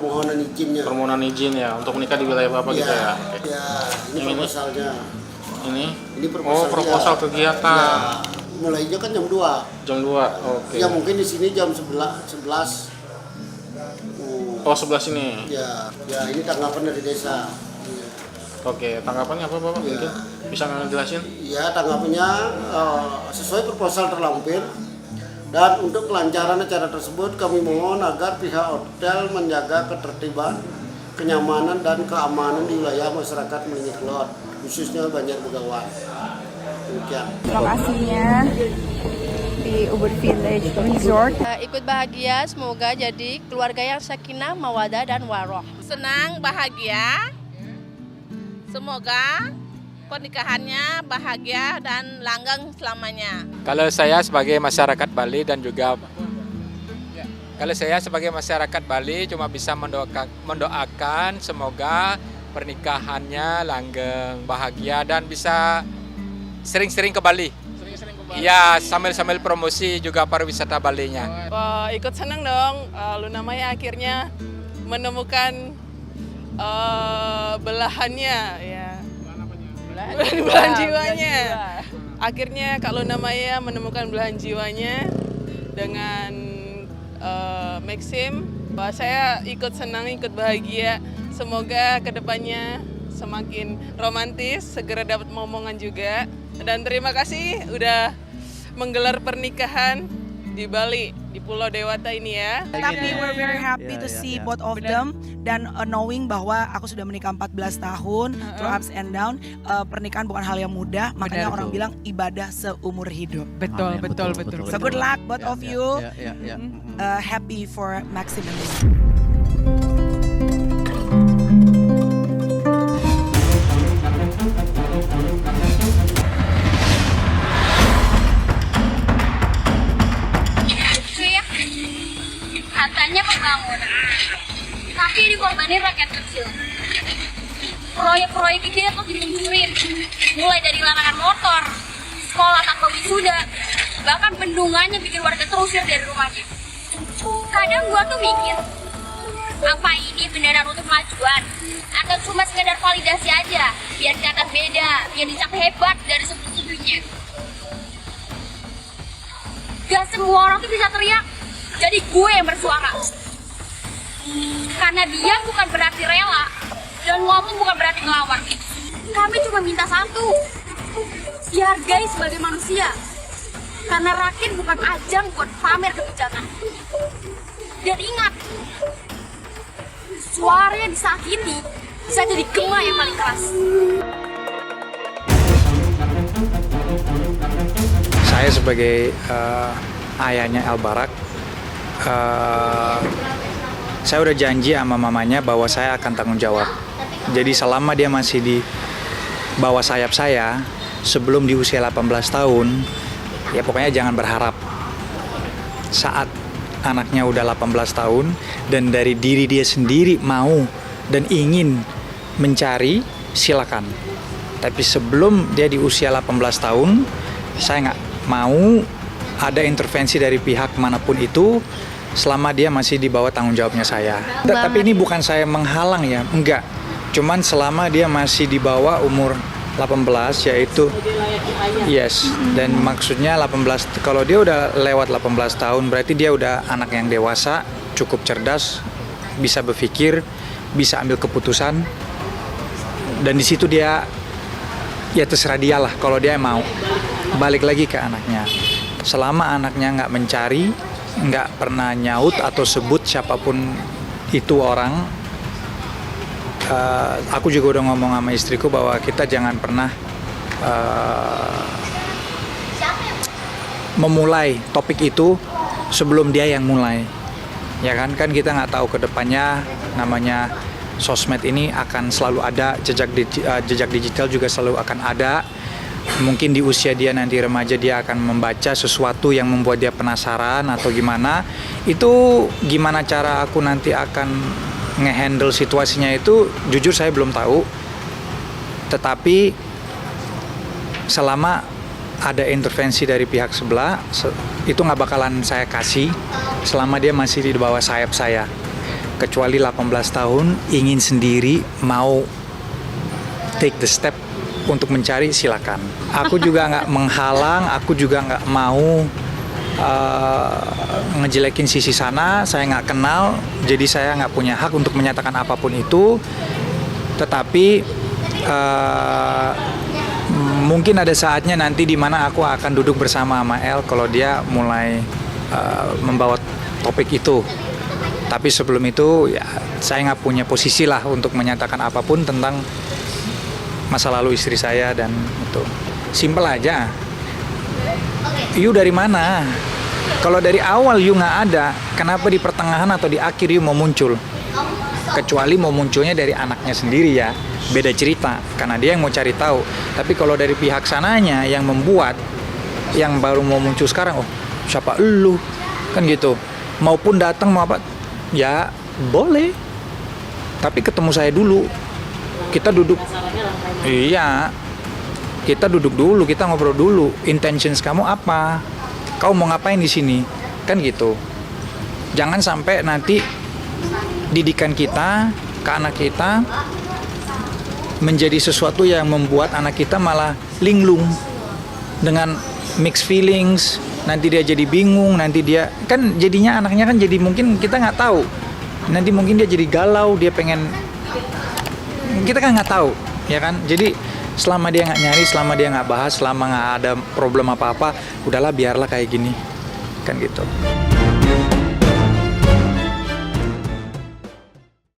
permohonan izinnya. Permohonan izin ya untuk menikah di wilayah Bapak gitu ya. Oke. Ya, ini proposalnya. Ini proposal, proposal kegiatan. Ya, mulainya kan jam 2. Jam 2. Oke. Ya mungkin di sini jam 11. Oh, sebelah sini. Ya, ini tanggapan dari desa. Ya. Oke, tanggapannya apa Bapak? Mungkin bisa ngejelasin? Ya, tanggapannya sesuai proposal terlampir. Dan untuk kelancaran acara tersebut kami mohon agar pihak hotel menjaga ketertiban, kenyamanan dan keamanan di wilayah masyarakat Melinyi Kelor, khususnya Banjar Begawan. Demikian. Lokasinya di Ubud Village Resort. Ikut bahagia, semoga jadi keluarga yang sakinah, mawadah dan waroh. Senang, bahagia. Semoga pernikahannya bahagia dan langgeng selamanya. Kalau saya sebagai masyarakat Bali dan juga cuma bisa mendoakan semoga pernikahannya langgeng, bahagia dan bisa sering-sering ke Bali. Ya, sambil promosi juga pariwisata Balinya. Ikut senang dong, Luna Maya akhirnya menemukan belahannya ya. Belahan jiwanya. Akhirnya Kak Luna Maya menemukan belahan jiwanya dengan Maxim. Saya ikut senang, ikut bahagia. Semoga kedepannya semakin romantis, segera dapat momongan juga. Dan terima kasih udah menggelar pernikahan di Bali, di Pulau Dewata ini ya. Tapi we're very happy to see both of them dan knowing bahwa aku sudah menikah 14 tahun through ups and down. Pernikahan bukan hal yang mudah, makanya orang bilang ibadah seumur hidup. Betul. So good luck both of you. Happy for Maxim and Luna. Katanya membangun, tapi dikorbanin rakyat kecil. Proyek-proyek ini tuh dimunculin, mulai dari larangan motor, sekolah tanpa wisuda, bahkan bendungannya bikin warga terusir dari rumahnya. Kadang gua tuh mikir, apa ini beneran untuk kemajuan? Atau cuma sekedar validasi aja, biar kelihatan beda, biar dicap hebat dari sebelum-sebelumnya. Gak semua orang tuh bisa teriak, jadi gue yang bersuara. Karena dia bukan berarti rela, dan ngomong bukan berarti ngelawan. Kami cuma minta satu, dihargai sebagai manusia. Karena rakyat bukan ajang buat pamer kebijakan. Dan ingat, suara yang disakiti bisa jadi gema yang paling keras. Saya sebagai ayahnya El Barak, saya udah janji sama mamanya bahwa saya akan tanggung jawab. Jadi selama dia masih di bawah sayap saya, sebelum di usia 18 tahun, ya pokoknya jangan berharap. Saat anaknya udah 18 tahun dan dari diri dia sendiri mau dan ingin mencari, silakan. Tapi sebelum dia di usia 18 tahun, saya nggak mau ada intervensi dari pihak manapun itu selama dia masih di bawah tanggung jawabnya saya. Tapi ini bukan saya menghalang ya, enggak. Cuman selama dia masih di bawah umur 18 yaitu yes, dan maksudnya 18, kalau dia udah lewat 18 tahun berarti dia udah anak yang dewasa, cukup cerdas, bisa berpikir, bisa ambil keputusan. Dan di situ dia ya terserah dia lah kalau dia mau. Balik lagi ke anaknya. Selama anaknya nggak mencari, nggak pernah nyaut atau sebut siapapun itu orang, aku juga udah ngomong sama istriku bahwa kita jangan pernah memulai topik itu sebelum dia yang mulai, ya kan kita nggak tahu kedepannya, namanya sosmed ini akan selalu ada, jejak digital juga selalu akan ada. Mungkin di usia dia nanti remaja dia akan membaca sesuatu yang membuat dia penasaran atau gimana. Itu gimana cara aku nanti akan ngehandle situasinya itu jujur saya belum tahu. Tetapi selama ada intervensi dari pihak sebelah, itu nggak bakalan saya kasih selama dia masih di bawah sayap saya. kecuali 18 tahun ingin sendiri mau take the step untuk mencari, silakan. Aku juga nggak menghalang, aku juga nggak mau ngejelekin sisi sana. Saya nggak kenal, jadi saya nggak punya hak untuk menyatakan apapun itu. Tetapi mungkin ada saatnya nanti di mana aku akan duduk bersama sama El kalau dia mulai membawa topik itu. Tapi sebelum itu ya saya nggak punya posisi lah untuk menyatakan apapun tentang masa lalu istri saya dan itu. Simpel aja. You dari mana? Kalau dari awal you nggak ada, kenapa di pertengahan atau di akhir you mau muncul? Kecuali mau munculnya dari anaknya sendiri ya, beda cerita, karena dia yang mau cari tahu. Tapi kalau dari pihak sananya yang membuat, yang baru mau muncul sekarang, oh siapa elu? Kan gitu. Maupun datang mau apa, ya boleh. Tapi ketemu saya dulu, kita duduk. Iya, kita duduk dulu, kita ngobrol dulu. Intentions kamu apa? Kau mau ngapain di sini? Kan gitu. Jangan sampai nanti didikan kita ke anak kita menjadi sesuatu yang membuat anak kita malah linglung dengan mixed feelings. Nanti dia jadi bingung, nanti dia kan jadinya anaknya kan jadi mungkin kita nggak tahu. Nanti mungkin dia jadi galau, dia pengen, kita kan nggak tahu, ya kan? Jadi selama dia nggak nyari, selama dia nggak bahas, selama nggak ada problem apa-apa, udahlah biarlah kayak gini, kan gitu.